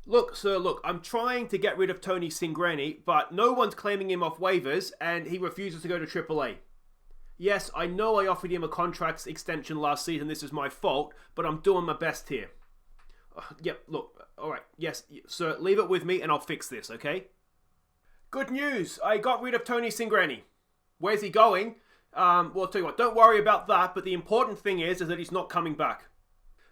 Look, sir, look, I'm trying to get rid of Tony Cingrani, but no one's claiming him off waivers, and he refuses to go to AAA. Yes, I know I offered him a contract extension last season, this is my fault, but I'm doing my best here. Yep, look, alright, yes, sir, leave it with me and I'll fix this, okay? Good news, I got rid of Tony Cingrani. Where's he going? Well, I'll tell you what, don't worry about that, but the important thing is that he's not coming back.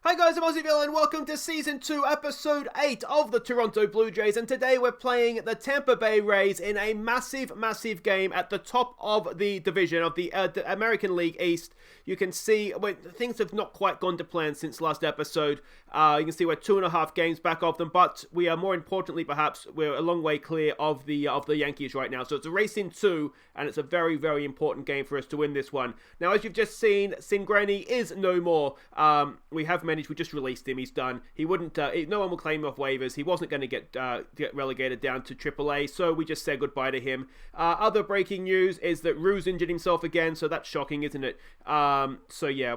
Hi guys, I'm Aussie and welcome to Season 2, Episode 8 of the Toronto Blue Jays, and today we're playing the Tampa Bay Rays in a massive game at the top of the division of the American League East. You can see things have not quite gone to plan since last episode. You can see we're 2.5 games back of them, but we are, more importantly perhaps, we're a long way clear of the Yankees right now. So it's a race in 2, and it's a very important game for us to win this one. Now, as you've just seen, Cingrani is no more. We just released him. He's done. He wouldn't. No one will claim him off waivers. He wasn't going to get relegated down to AAA, so we just said goodbye to him. Other breaking news is that Rue's injured himself again, so that's shocking, isn't it? So yeah,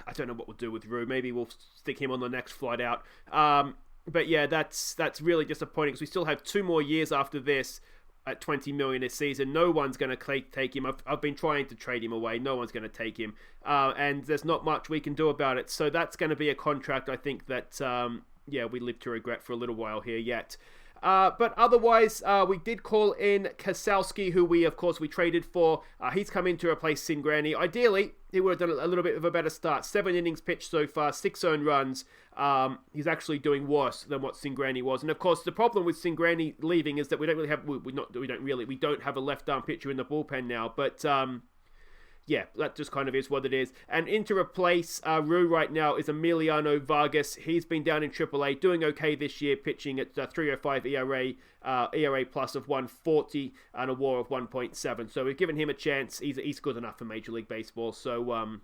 I don't know what we'll do with Rue. Maybe we'll stick him on the next flight out. But yeah, that's really disappointing because we still have 2 more years after this. At $20 million this season, no one's going to take him. I've been trying to trade him away. No one's going to take him, and there's not much we can do about it. So that's going to be a contract I think that we live to regret for a little while here yet. But otherwise, we did call in Kasowski, who we traded for. He's come in to replace Cingrani. Ideally, he would have done a little bit of a better start. 7 innings pitched so far, 6 earned runs. He's actually doing worse than what Cingrani was. And of course, the problem with Cingrani leaving is that we don't have a left arm pitcher in the bullpen now. But yeah, that just kind of is what it is. And in to replace Rue right now is Emiliano Vargas. He's been down in AAA, doing okay this year, pitching at 3.05 ERA plus of 140 and a WAR of 1.7. So we've given him a chance. He's good enough for Major League Baseball. So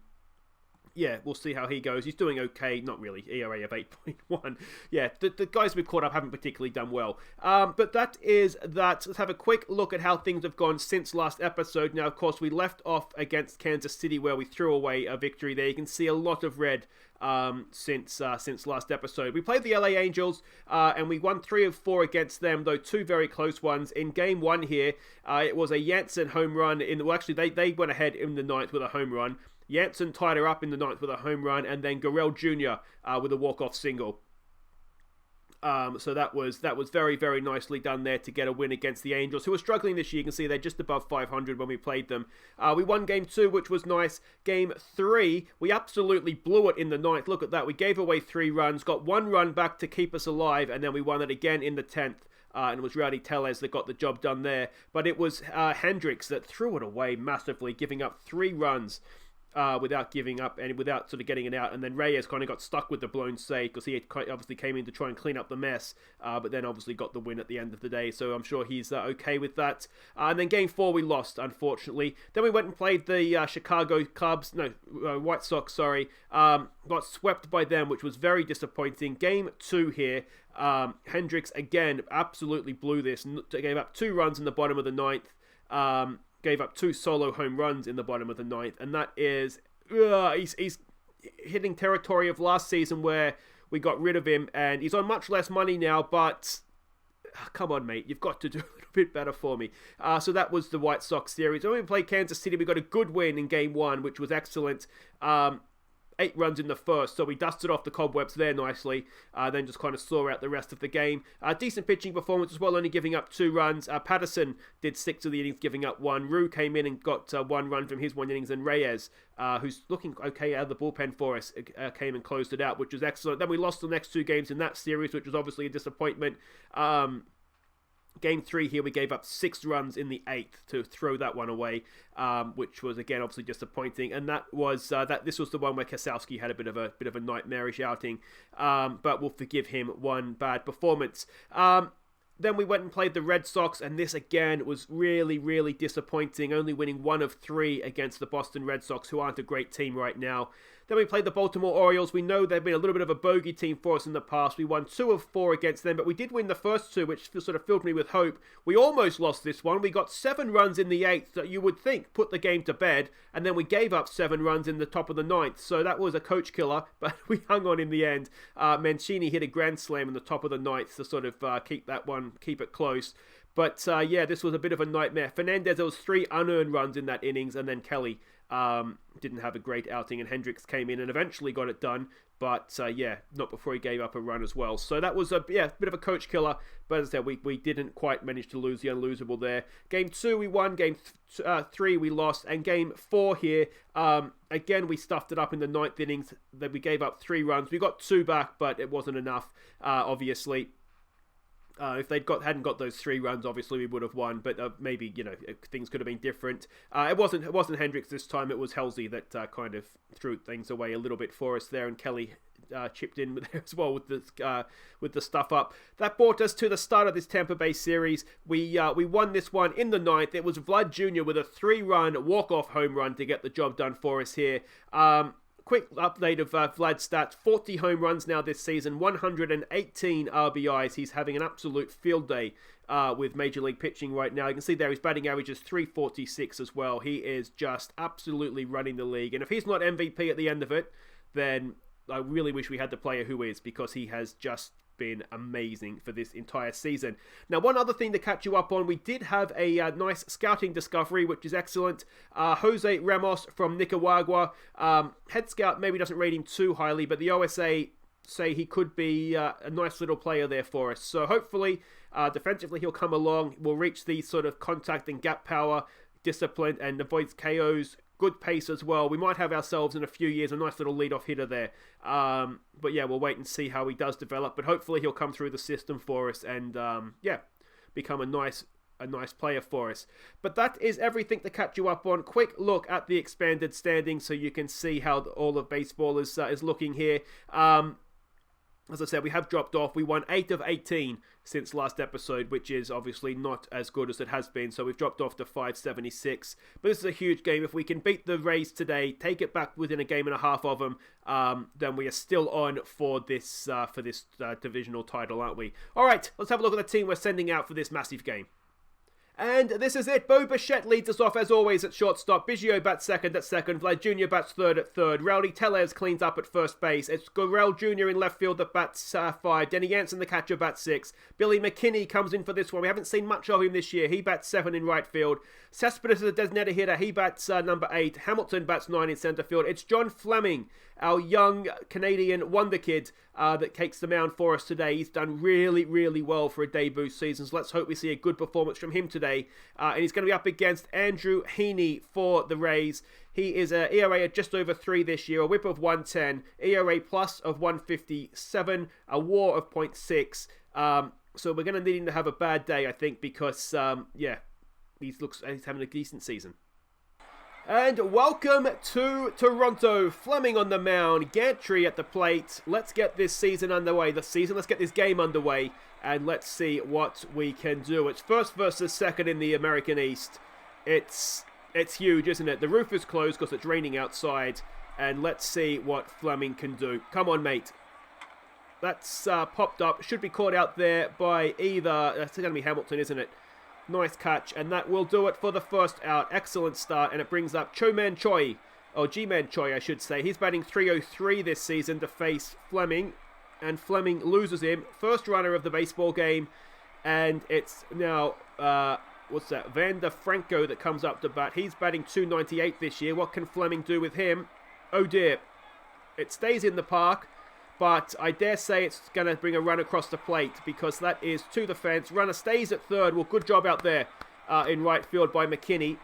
yeah, we'll see how he goes. He's doing okay. Not really. ERA of 8.1. Yeah, the guys we've caught up haven't particularly done well. But that is that. Let's have a quick look at how things have gone since last episode. Now, of course, we left off against Kansas City where we threw away a victory there. You can see a lot of red since last episode. We played the LA Angels and we won 3 of 4 against them, though 2 very close ones. In game 1 here, it was a Jansen home run. They went ahead in the 9th with a home run. Jansen tied her up in the 9th with a home run, and then Gurriel Jr. With a walk-off single. So that was very nicely done there to get a win against the Angels, who are struggling this year. You can see they're just above 500 when we played them. We won game 2, which was nice. Game 3, we absolutely blew it in the 9th. Look at that. We gave away 3 runs, got 1 run back to keep us alive, and then we won it again in the 10th. And it was Rowdy Tellez that got the job done there. But it was Hendricks that threw it away massively, giving up 3 runs. Without giving up and without sort of getting it out. And then Reyes kind of got stuck with the blown save because he obviously came in to try and clean up the mess, but then obviously got the win at the end of the day. So I'm sure he's okay with that. And then game 4 we lost, unfortunately. Then we went and played the White Sox, sorry. Got swept by them, which was very disappointing. Game 2 here. Hendricks, again, absolutely blew this. Gave up 2 runs in the bottom of the 9th. Gave up 2 solo home runs in the bottom of the 9th, and that is he's hitting territory of last season where we got rid of him, and he's on much less money now, but come on, mate, you've got to do a little bit better for me. So that was the White Sox series. When we played Kansas City, we got a good win in game 1, which was excellent. 8 runs in the first, so we dusted off the cobwebs there nicely, then just kind of saw out the rest of the game. Decent pitching performance as well, only giving up 2 runs. Patterson did 6 of the innings, giving up 1. Rue came in and got 1 run from his 1 innings, and Reyes, who's looking okay out of the bullpen for us, came and closed it out, which was excellent. Then we lost the next 2 games in that series, which was obviously a disappointment. Game 3 here, we gave up 6 runs in the 8th to throw that one away, which was again obviously disappointing. And that was this was the one where Kasowski had a bit of a nightmarish outing, but we'll forgive him one bad performance. Then we went and played the Red Sox, and this again was really disappointing, only winning 1 of 3 against the Boston Red Sox, who aren't a great team right now. Then we played the Baltimore Orioles. We know they've been a little bit of a bogey team for us in the past. We won 2 of 4 against them, but we did win the first 2, which sort of filled me with hope. We almost lost this one. We got 7 runs in the 8th that you would think put the game to bed, and then we gave up 7 runs in the top of the 9th. So that was a coach killer, but we hung on in the end. Mancini hit a grand slam in the top of the 9th to sort of keep it close. But yeah, this was a bit of a nightmare. Fernandez, there was 3 unearned runs in that innings, and then Kelly didn't have a great outing, and Hendricks came in and eventually got it done. But yeah, not before he gave up a run as well. So that was a bit of a coach killer. But as I said, we didn't quite manage to lose the unlosable there. Game 2 we won. Game 3 we lost. And game 4 here, again we stuffed it up in the 9th innings. That we gave up 3 runs. We got 2 back, but it wasn't enough, obviously. If they hadn't got those 3 runs, obviously we would have won. But maybe things could have been different. It wasn't Hendricks this time. It was Halsey that kind of threw things away a little bit for us there, and Kelly chipped in there as well with the stuff up. That brought us to the start of this Tampa Bay series. We won this one in the 9th. It was Vlad Jr. with a 3-run walk-off home run to get the job done for us here. Quick update of Vlad's stats. 40 home runs now this season, 118 RBIs. He's having an absolute field day with Major League pitching right now. You can see there his batting average is .346 as well. He is just absolutely running the league. And if he's not MVP at the end of it, then I really wish we had the player who is, because he has just been amazing for this entire season. Now, one other thing to catch you up on, we did have a nice scouting discovery, which is excellent. Jose Ramos from Nicaragua. Head scout maybe doesn't rate him too highly, but the OSA say he could be a nice little player there for us. So hopefully, defensively, he'll come along. We'll reach the sort of contact and gap power, discipline, and avoids KOs. Good pace as well. We might have ourselves in a few years a nice little leadoff hitter there. But yeah, we'll wait and see how he does develop. But hopefully he'll come through the system for us and yeah, become a nice player for us. But that is everything to catch you up on. Quick look at the expanded standings so you can see how all of baseball is looking here. As I said, we have dropped off. We won 8 of 18 since last episode, which is obviously not as good as it has been. So we've dropped off to 576. But this is a huge game. If we can beat the Rays today, take it back within a game and a half of them, then we are still on for this divisional title, aren't we? All right, let's have a look at the team we're sending out for this massive game. And this is it. Bo Bichette leads us off as always at shortstop. Biggio bats second at second. Vlad Jr. bats third at third. Rowdy Tellez cleans up at first base. It's Gurrell Jr. in left field that bats 5. Denny Jansen, the catcher, bats 6. Billy McKinney comes in for this one. We haven't seen much of him this year. He bats 7 in right field. Cespedes is a designated hitter. He bats number 8. Hamilton bats 9 in center field. It's John Fleming, our young Canadian wonder kid, that takes the mound for us today. He's done really, really well for a debut season. So let's hope we see a good performance from him today. And he's going to be up against Andrew Heaney for the Rays. He is an ERA at just over 3 this year, a whip of 110, ERA plus of 157, a WAR of 0.6. So we're going to need him to have a bad day, I think, because, yeah, he's having a decent season. And welcome to Toronto. Fleming on the mound, Gantry at the plate. Let's get this season underway. Let's get this game underway, and let's see what we can do. It's first versus second in the American East. It's huge, isn't it? The roof is closed because it's raining outside, and let's see what Fleming can do. Come on, mate. That's popped up. Should be caught out there by either... That's going to be Hamilton, isn't it? Nice catch, and that will do it for the first out. Excellent start, and it brings up Cho-Man Choi, or G-Man Choi, I should say. He's batting .303 this season to face Fleming, and Fleming loses him. First runner of the baseball game, and it's now, Vander Franco that comes up to bat. He's batting .298 this year. What can Fleming do with him? Oh dear. It stays in the park. But I dare say it's going to bring a run across the plate because that is to the fence. Runner stays at third. Well, good job out there in right field by McKinney.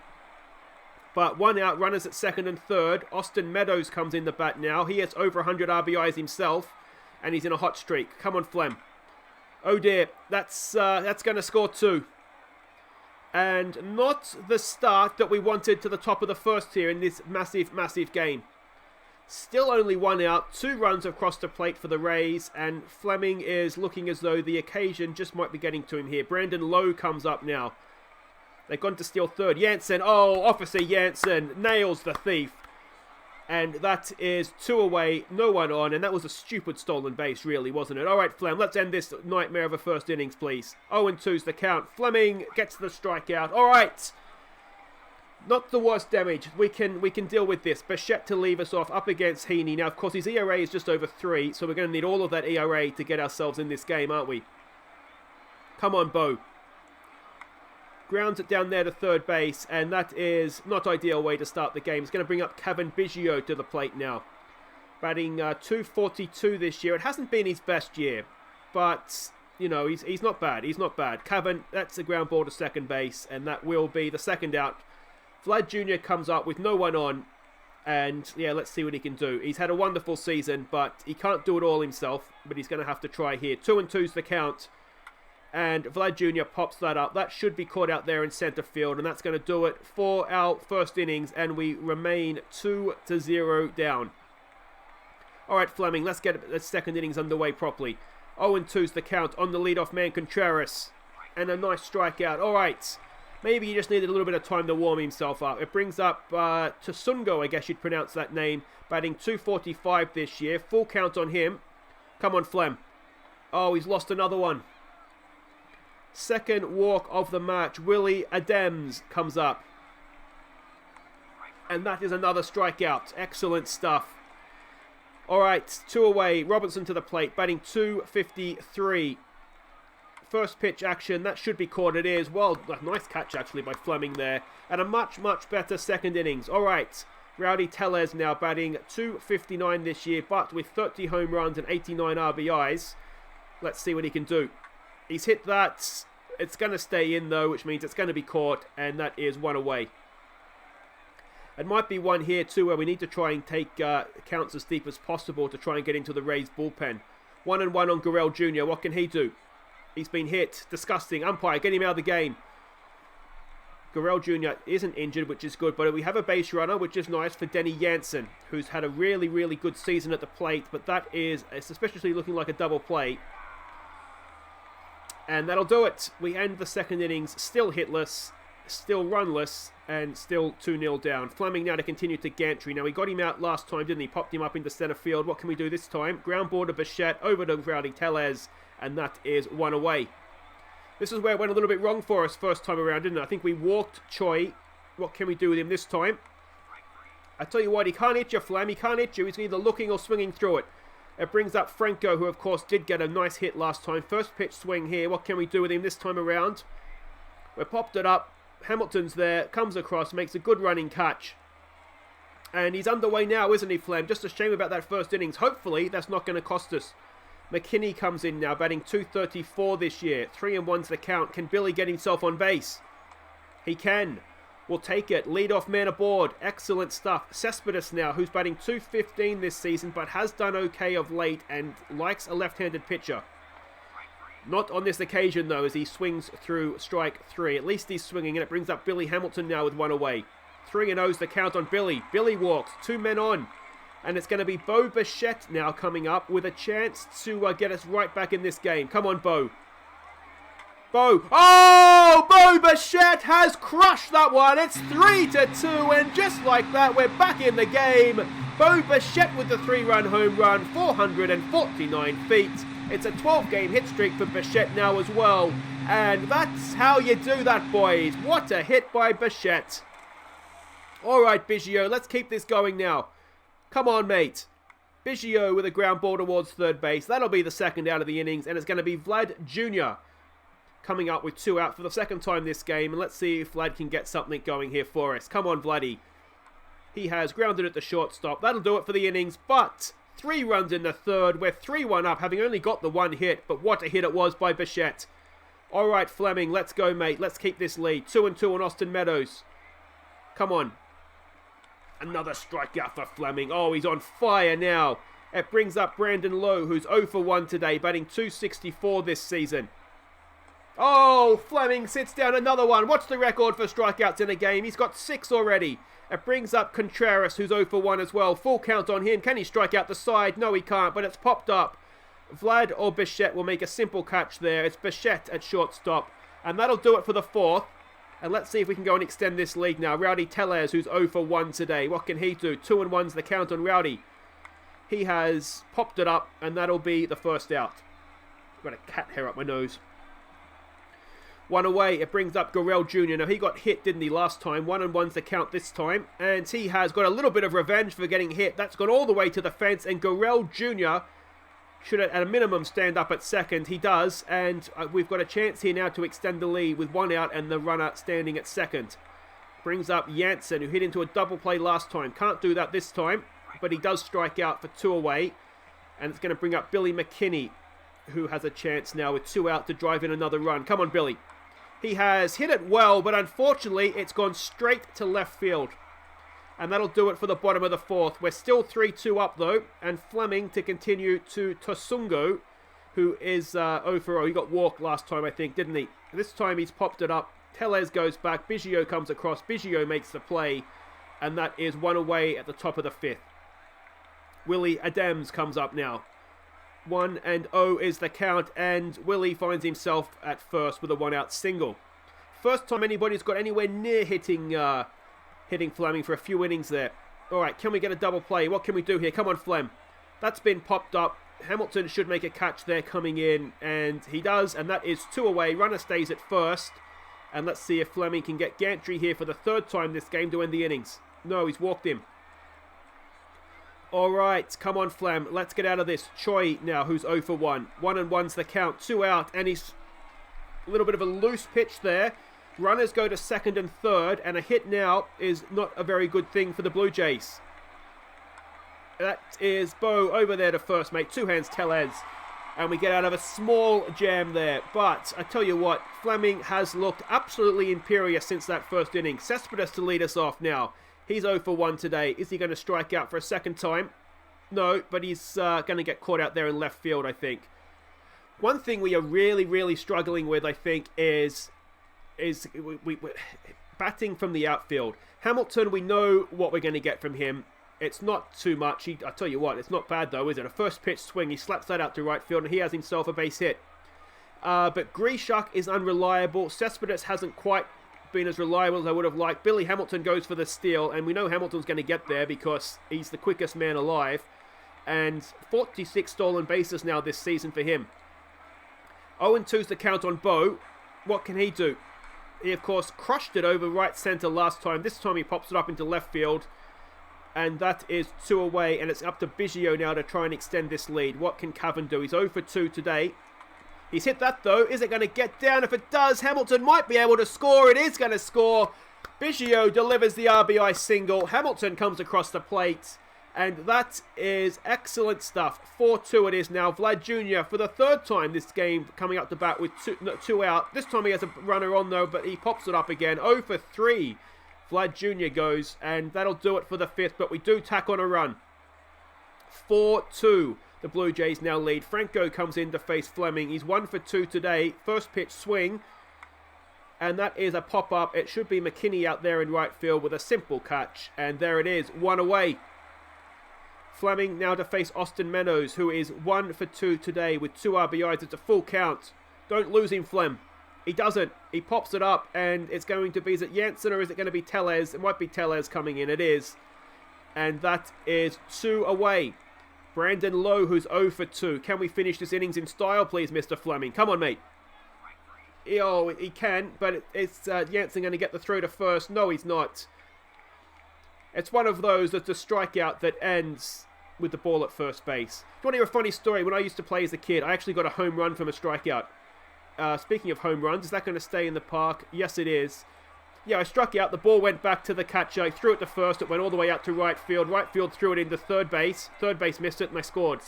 But 1 out, runners at second and third. Austin Meadows comes in the bat now. He has over 100 RBIs himself, and he's in a hot streak. Come on, Flem. Oh dear, that's going to score 2. And not the start that we wanted to the top of the first here in this massive, massive game. Still only 1 out, 2 runs across the plate for the Rays, and Fleming is looking as though the occasion just might be getting to him here. Brandon Lowe comes up now. They've gone to steal third. Jansen, oh, Officer Jansen nails the thief. And that is 2 away, no one on, and that was a stupid stolen base, really, wasn't it? All right, Flem, let's end this nightmare of a first innings, please. 0-2's the count. Fleming gets the strikeout. All right. Not the worst damage. We can deal with this. Bichette to leave us off up against Heaney. Now, of course, his ERA is just over 3, so we're going to need all of that ERA to get ourselves in this game, aren't we? Come on, Bo. Grounds it down there to third base, and that is not ideal way to start the game. It's going to bring up Kevin Biggio to the plate now. Batting .242 this year. It hasn't been his best year, but, you know, he's not bad. He's not bad. Kevin, that's a ground ball to second base, and that will be the second out. Vlad Jr. comes up with no one on, and yeah, let's see what he can do. He's had a wonderful season, but he can't do it all himself, but he's going to have to try here. 2-2's the count, and Vlad Jr. pops that up. That should be caught out there in center field, and that's going to do it for our first innings, and we remain 2-0 down. All right, Fleming, let's get the second innings underway properly. 0-2's the count on the leadoff man, Contreras, and a nice strikeout. All right. Maybe he just needed a little bit of time to warm himself up. It brings up Tsungo, I guess you'd pronounce that name, batting .245 this year. Full count on him. Come on, Flem. Oh, he's lost another one. Second walk of the match. Willie Adams comes up. And that is another strikeout. Excellent stuff. All right, 2 away. Robinson to the plate, batting .253. First pitch action, that should be caught. It is. Well, a nice catch actually by Fleming there. And a much, much better second innings. All right. Rowdy Tellez now batting .259 this year, but with 30 home runs and 89 RBIs. Let's see what he can do. He's hit that. It's going to stay in though, which means it's going to be caught. And that is 1 away. It might be one here too where we need to try and take counts as deep as possible to try and get into the Rays bullpen. 1-1 on Gurriel Jr. What can he do? He's been hit. Disgusting. Umpire, get him out of the game. Gurriel Jr. isn't injured, which is good, but we have a base runner, which is nice for Denny Jansen, who's had a really, really good season at the plate, but it's especially looking like a double play. And that'll do it. We end the second innings still hitless, still runless, and still 2-0 down. Fleming now to continue to Gantry. Now, we got him out last time, didn't he? Popped him up into center field. What can we do this time? Ground ball to Bichette, over to Rowdy Tellez. And that is 1 away. This is where it went a little bit wrong for us first time around, didn't it? I think we walked Choi. What can we do with him this time? I tell you what, he can't hit you, Flam. He can't hit you. He's either looking or swinging through it. It brings up Franco, who of course did get a nice hit last time. First pitch swing here. What can we do with him this time around? We popped it up. Hamilton's there. Comes across. Makes a good running catch. And he's underway now, isn't he, Flam? Just a shame about that first innings. Hopefully, that's not going to cost us. McKinney comes in now, batting .234 this year. 3-1's the count. Can Billy get himself on base? He can. We'll take it. Leadoff man aboard. Excellent stuff. Cespedes now, who's batting .215 this season, but has done okay of late and likes a left-handed pitcher. Not on this occasion, though, as he swings through strike 3. At least he's swinging, and it brings up Billy Hamilton now with 1 away. 3-0's the count on Billy. Billy walks. 2 men on. And it's going to be Bo Bichette now coming up with a chance to get us right back in this game. Come on, Bo. Bo. Oh! Bo Bichette has crushed that one. It's 3-2. And just like that, we're back in the game. Bo Bichette with the 3-run home run. 449 feet. It's a 12-game hit streak for Bichette now as well. And that's how you do that, boys. What a hit by Bichette. All right, Biggio. Let's keep this going now. Come on, mate. Biggio with a ground ball towards third base. That'll be the second out of the innings, and it's going to be Vlad Jr. coming up with 2 out for the second time this game. And let's see if Vlad can get something going here for us. Come on, Vladdy. He has grounded at the shortstop. That'll do it for the innings, but 3 runs in the third. We're 3-1 up, having only got the 1 hit, but what a hit it was by Bichette. All right, Fleming, let's go, mate. Let's keep this lead. 2-2 on Austin Meadows. Come on. Another strikeout for Fleming. Oh, he's on fire now. It brings up Brandon Lowe, who's 0 for 1 today, batting .264 this season. Oh, Fleming sits down another one. What's the record for strikeouts in a game? He's got 6 already. It brings up Contreras, who's 0 for 1 as well. Full count on him. Can he strike out the side? No, he can't, but it's popped up. Vlad or Bichette will make a simple catch there. It's Bichette at shortstop. And that'll do it for the 4th. And let's see if we can go and extend this lead now. Rowdy Tellez, who's 0 for 1 today. What can he do? 2-1's the count on Rowdy. He has popped it up, and that'll be the first out. Got a cat hair up my nose. 1 away. It brings up Gurriel Jr. Now, he got hit, didn't he, last time? 1-1's the count this time. And he has got a little bit of revenge for getting hit. That's gone all the way to the fence. And Gurriel Jr. should, at a minimum, stand up at second. He does. And we've got a chance here now to extend the lead with 1 out and the runner standing at second. Brings up Jansen, who hit into a double play last time. Can't do that this time. But he does strike out for 2 away. And it's going to bring up Billy McKinney, who has a chance now with 2 out to drive in another run. Come on, Billy. He has hit it well, but unfortunately, it's gone straight to left field. And that'll do it for the bottom of the 4th. We're still 3-2 up, though. And Fleming to continue to Tosungo, who is 0 for 0. He got walked last time, I think, didn't he? This time, he's popped it up. Tellez goes back. Biggio comes across. Biggio makes the play. And that is 1 away at the top of the 5th. Willie Adams comes up now. 1-0 is the count, and Willie finds himself at first with a 1-out single. First time anybody's got anywhere near hitting Fleming for a few innings there. Alright, can we get a double play? What can we do here? Come on, Flem. That's been popped up. Hamilton should make a catch there coming in, and he does, and that is 2 away. Runner stays at first, and let's see if Fleming can get Gantry here for the 3rd time this game to end the innings. No, he's walked him. Alright, come on, Flem. Let's get out of this. Choi now, who's 0 for 1. 1-1's the count. 2 out, and he's a little bit of a loose pitch there. Runners go to 2nd and 3rd, and a hit now is not a very good thing for the Blue Jays. That is Bo over there to first, mate. 2 hands, Tellez. And we get out of a small jam there. But I tell you what, Fleming has looked absolutely imperious since that first inning. Cespedes to lead us off now. He's 0 for 1 today. Is he going to strike out for a 2nd time? No, but he's going to get caught out there in left field, I think. One thing we are really, really struggling with, I think, is we batting from the outfield. Hamilton, we know what we're going to get from him. It's not too much. I tell you what, it's not bad though, is it? A first pitch swing, he slaps that out to right field, and he has himself a base hit. But Grishuk is unreliable. Cespedes hasn't quite been as reliable as I would have liked. Billy Hamilton goes for the steal, and we know Hamilton's going to get there because he's the quickest man alive. And 46 stolen bases now this season for him. 0-2's the count on Bo. What can he do? He, of course, crushed it over right center last time. This time he pops it up into left field. And that is 2 away, and it's up to Biggio now to try and extend this lead. What can Cavan do? He's 0 for 2 today. He's hit that, though. Is it going to get down? If it does, Hamilton might be able to score. It is going to score. Biggio delivers the RBI single. Hamilton comes across the plate. And that is excellent stuff. 4-2 it is now. Vlad Jr. for the 3rd time this game coming up to bat with 2 out. This time he has a runner on, though, but he pops it up again. 0 for 3. Vlad Jr. goes, and that'll do it for the 5th, but we do tack on a run. 4-2. The Blue Jays now lead. Franco comes in to face Fleming. He's 1 for 2 today. First pitch swing. And that is a pop-up. It should be McKinney out there in right field with a simple catch. And there it is. 1 away. Fleming now to face Austin Meadows, who is 1 for 2 today with 2 RBIs. It's a full count. Don't lose him, Flem. He doesn't. He pops it up, and it's going to be, is it Jansen or is it going to be Tellez? It might be Tellez coming in. It is. And that is 2 away. Brandon Lowe, who's 0 for 2. Can we finish this innings in style, please, Mr. Fleming? Come on, mate. Oh, he can, but it's Jansen going to get the throw to first. No, he's not. It's one of those that's a strikeout that ends with the ball at first base. Do you want to hear a funny story? When I used to play as a kid, I actually got a home run from a strikeout. Speaking of home runs, is that going to stay in the park? Yes, it is. Yeah, I struck out. The ball went back to the catcher. I threw it to first. It went all the way out to right field. Right field threw it into third base. Third base missed it, and I scored.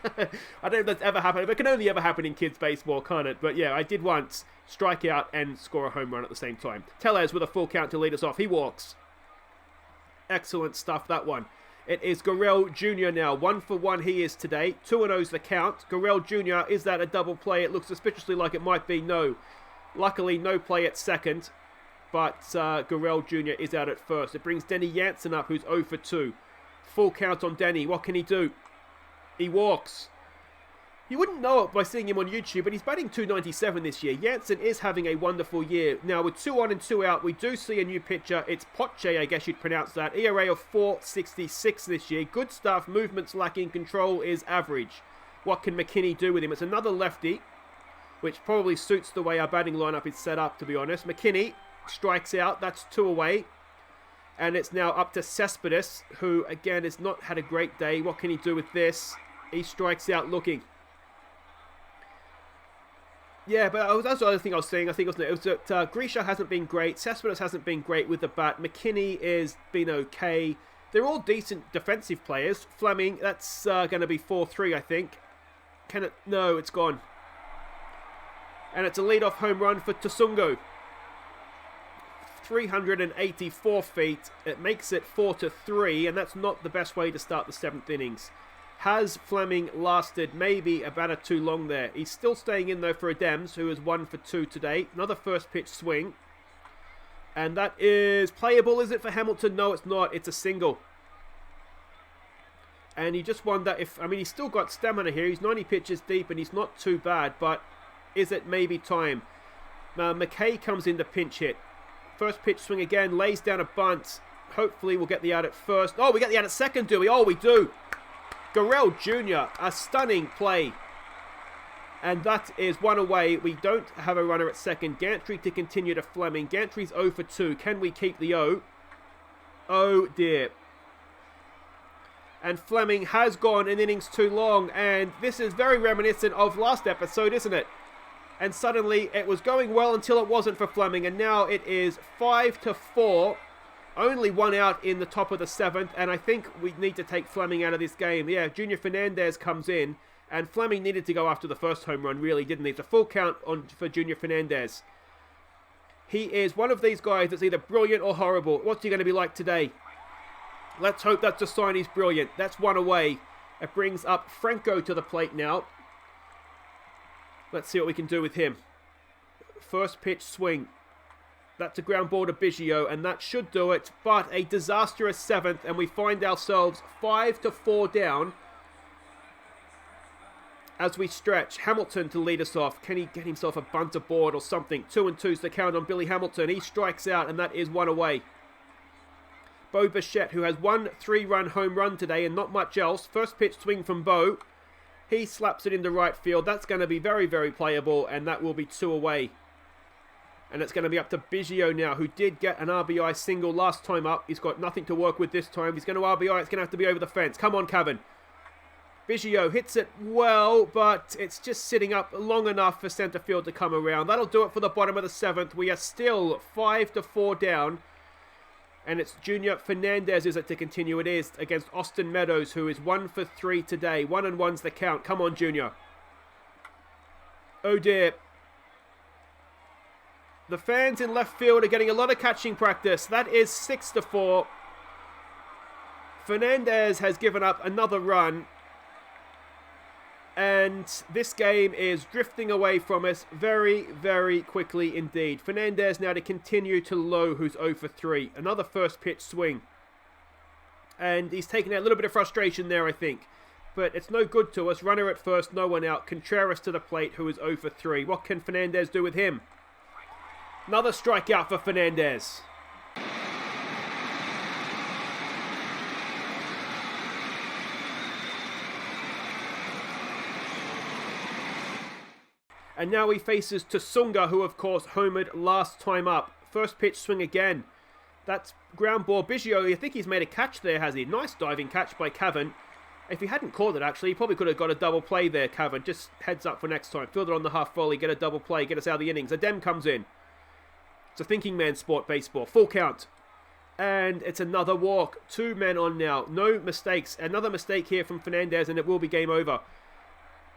I don't know if that's ever happened. It can only ever happen in kids' baseball, can't it? But yeah, I did once strike out and score a home run at the same time. Tellez with a full count to lead us off. He walks. Excellent stuff, that one. It is Gurriel Jr. now. 1 for 1 he is today. 2-0's the count. Gurriel Jr., is that a double play? It looks suspiciously like it might be. No. Luckily, no play at second. But Gurriel Jr. is out at first. It brings Denny Jansen up, who's 0 for 2. Full count on Denny. What can he do? He walks. You wouldn't know it by seeing him on YouTube, but he's batting .297 this year. Jansen is having a wonderful year. Now, with 2 on and 2 out, we do see a new pitcher. It's Poche, I guess you'd pronounce that. ERA of 4.66 this year. Good stuff. Movement's lacking. Control is average. What can McKinney do with him? It's another lefty, which probably suits the way our batting lineup is set up, to be honest. McKinney strikes out. That's 2 away. And it's now up to Cespedes, who, again, has not had a great day. What can he do with this? He strikes out looking. Yeah, but that's the other thing I was saying. I think it was that Grisha hasn't been great. Cespedes hasn't been great with the bat. McKinney has been okay. They're all decent defensive players. Fleming, that's going to be 4-3, I think. Can it? No, it's gone. And it's a leadoff home run for Tsungo. 384 feet. It makes it 4-3, and that's not the best way to start the 7th innings. Has Fleming lasted maybe a batter too long there? He's still staying in though for Adams, who is 1 for 2 today. Another first pitch swing. And that is playable, is it, for Hamilton? No, it's not. It's a single. And you just wonder if, I mean, he's still got stamina here. He's 90 pitches deep and he's not too bad, but is it maybe time? McKay comes in to pinch hit. First pitch swing again, lays down a bunt. Hopefully we'll get the out at first. Oh, we get the out at second, do we? Oh, we do. Gurrell Jr., a stunning play. And that is 1 away. We don't have a runner at second. Gantry to continue to Fleming. Gantry's 0 for 2. Can we keep the O? Oh dear. And Fleming has gone an innings too long. And this is very reminiscent of last episode, isn't it? And suddenly it was going well until it wasn't for Fleming. And now it is 5-4. Only 1 out in the top of the 7th, and I think we need to take Fleming out of this game. Yeah, Junior Fernandez comes in, and Fleming needed to go after the first home run, really, didn't he? It's a full count for Junior Fernandez. He is one of these guys that's either brilliant or horrible. What's he going to be like today? Let's hope that's a sign he's brilliant. That's 1 away. It brings up Franco to the plate now. Let's see what we can do with him. First pitch swing. That's a ground ball to Biggio, and that should do it. But a disastrous 7th, and we find ourselves 5-4 down as we stretch. Hamilton to lead us off. Can he get himself a bunt aboard or something? 2-2's the count on Billy Hamilton. He strikes out, and that is 1 away. Bo Bichette, who has 1 3-run home run today and not much else. First pitch swing from Bo. He slaps it into right field. That's going to be very, very playable, and that will be 2 away. And it's going to be up to Biggio now, who did get an RBI single last time up. He's got nothing to work with this time. He's going to RBI. It's going to have to be over the fence. Come on, Cavan. Biggio hits it well, but it's just sitting up long enough for centre field to come around. That'll do it for the bottom of the 7th. We are still 5-4 down. And it's Junior Fernandez, is it, to continue? It is, against Austin Meadows, who is 1 for 3 today. 1-1's the count. Come on, Junior. Oh, dear. The fans in left field are getting a lot of catching practice. That is 6-4. Fernandez has given up another run. And this game is drifting away from us very, very quickly indeed. Fernandez now to continue to Lowe, who's 0 for 3. Another first pitch swing. And he's taken out a little bit of frustration there, I think. But it's no good to us. Runner at first, no one out. Contreras to the plate, who is 0 for 3. What can Fernandez do with him? Another strikeout for Fernandez. And now he faces Tsunga, who of course homered last time up. First pitch swing again. That's ground ball. Biggio, I think he's made a catch there, has he? Nice diving catch by Cavan. If he hadn't caught it, actually, he probably could have got a double play there, Cavan. Just heads up for next time. Field it on the half volley, get a double play, get us out of the innings. Adem comes in. It's a thinking man's sport, baseball. Full count. And it's another walk. 2 men on now. No mistakes. Another mistake here from Fernandez, and it will be game over.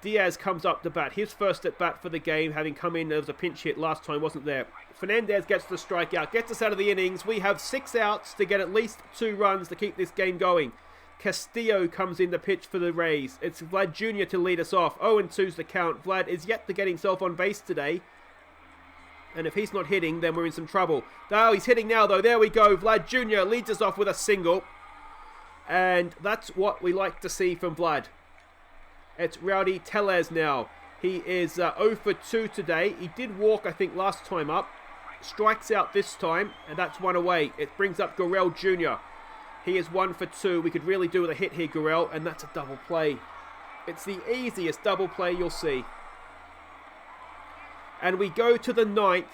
Diaz comes up to bat. His first at bat for the game, having come in. There was a pinch hit last time, wasn't there? Fernandez gets the strikeout, gets us out of the innings. We have 6 outs to get at least 2 runs to keep this game going. Castillo comes in the pitch for the Rays. It's Vlad Jr. to lead us off. 0-2's the count. Vlad is yet to get himself on base today. And if he's not hitting, then we're in some trouble. Oh, he's hitting now, though. There we go. Vlad Jr. leads us off with a single. And that's what we like to see from Vlad. It's Rowdy Tellez now. He is 0 for 2 today. He did walk, I think, last time up. Strikes out this time, and that's one away. It brings up Gurrell Jr. He is 1 for 2. We could really do with a hit here, Gurrell, and that's a double play. It's the easiest double play you'll see. And we go to the 9th,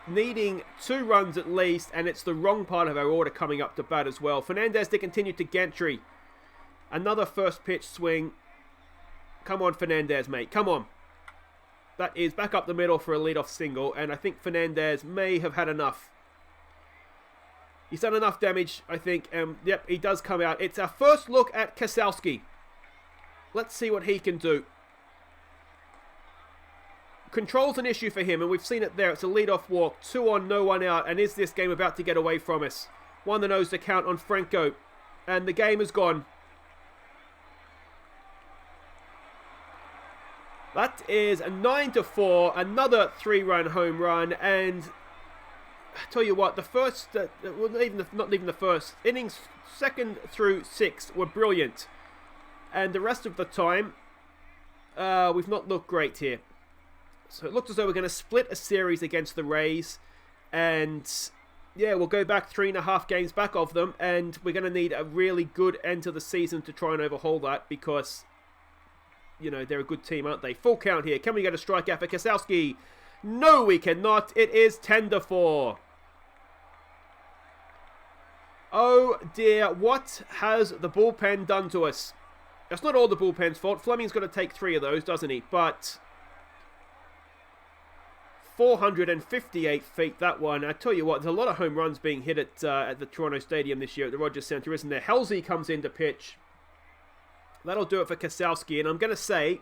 needing 2 runs at least, and it's the wrong part of our order coming up to bat as well. Fernandez to continue to Gantry. Another first pitch swing. Come on, Fernandez, mate. Come on. That is back up the middle for a leadoff single, and I think Fernandez may have had enough. He's done enough damage, I think. Yep, he does come out. It's our first look at Kasalski. Let's see what he can do. Control's an issue for him, and we've seen it there. It's a leadoff walk. 2 on, no one out. And is this game about to get away from us? 1-0 to count on Franco. And the game is gone. That is a 9-4. Another 3-run home run. And I tell you what, the first, not even the first, innings 2nd through 6th were brilliant. And the rest of the time, we've not looked great here. So it looks as though we're going to split a series against the Rays. And yeah, we'll go back 3.5 games back of them. And we're going to need a really good end to the season to try and overhaul that. Because, you know, they're a good team, aren't they? Full count here. Can we get a strikeout for Kasalski? No, we cannot. It is 10-4. Oh dear, what has the bullpen done to us? That's not all the bullpen's fault. Fleming's got to take 3 of those, doesn't he? But 458 feet, that one. I tell you what, there's a lot of home runs being hit at the Toronto Stadium this year at the Rogers Centre, isn't there? Halsey comes in to pitch. That'll do it for Kasalski. And I'm going to say,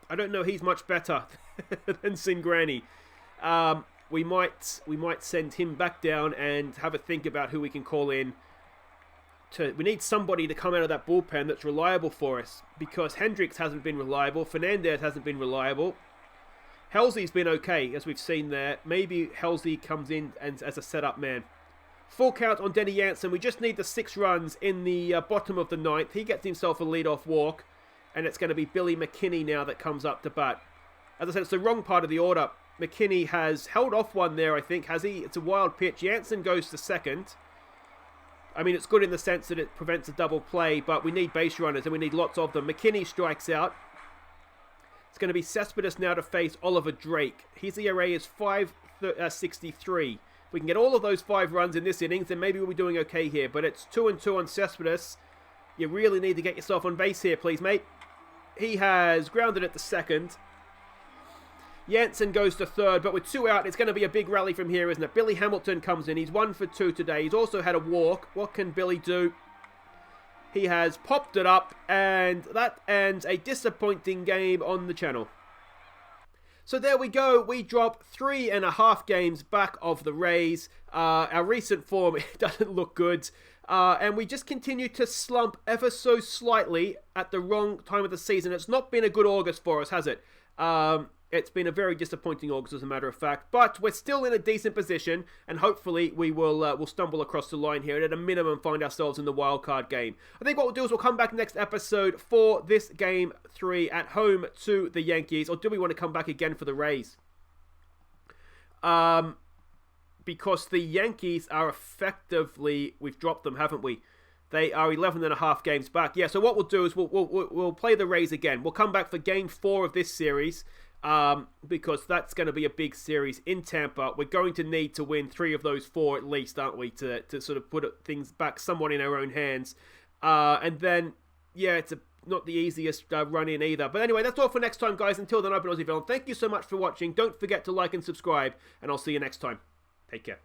I don't know he's much better than Cingrani. We might send him back down and have a think about who we can call in. We need somebody to come out of that bullpen that's reliable for us. Because Hendricks hasn't been reliable. Fernandez hasn't been reliable. Halsey's been okay, as we've seen there. Maybe Halsey comes in as a setup man. Full count on Denny Jansen. We just need the 6 runs in the bottom of the 9th. He gets himself a leadoff walk. And it's going to be Billy McKinney now that comes up to bat. As I said, it's the wrong part of the order. McKinney has held off one there, I think. Has he? It's a wild pitch. Jansen goes to second. I mean, it's good in the sense that it prevents a double play, but we need base runners and we need lots of them. McKinney strikes out. It's going to be Cespedes now to face Oliver Drake. His ERA is 5.63. If we can get all of those 5 runs in this innings, then maybe we'll be doing okay here. But it's 2-2 on Cespedes. You really need to get yourself on base here, please, mate. He has grounded at the second. Jansen goes to third, but with 2 out, it's going to be a big rally from here, isn't it? Billy Hamilton comes in. He's 1 for 2 today. He's also had a walk. What can Billy do? He has popped it up, and that ends a disappointing game on the channel. So there we go. We drop 3.5 games back of the Rays. Our recent form doesn't look good. And we just continue to slump ever so slightly at the wrong time of the season. It's not been a good August for us, has it? It's been a very disappointing August, as a matter of fact. But we're still in a decent position, and hopefully we will stumble across the line here and at a minimum find ourselves in the wildcard game. I think what we'll do is we'll come back next episode for this Game 3 at home to the Yankees. Or do we want to come back again for the Rays? Because the Yankees are effectively... We've dropped them, haven't we? They are 11.5 games back. Yeah, so what we'll do is we'll play the Rays again. We'll come back for Game 4 of this series. Because that's going to be a big series in Tampa. We're going to need to win 3 of those 4 at least, aren't we, to sort of put things back somewhat in our own hands. And then, yeah, it's not the easiest run in either. But anyway, that's all for next time, guys. Until then, I've been Aussie Villain. Thank you so much for watching. Don't forget to like and subscribe, and I'll see you next time. Take care.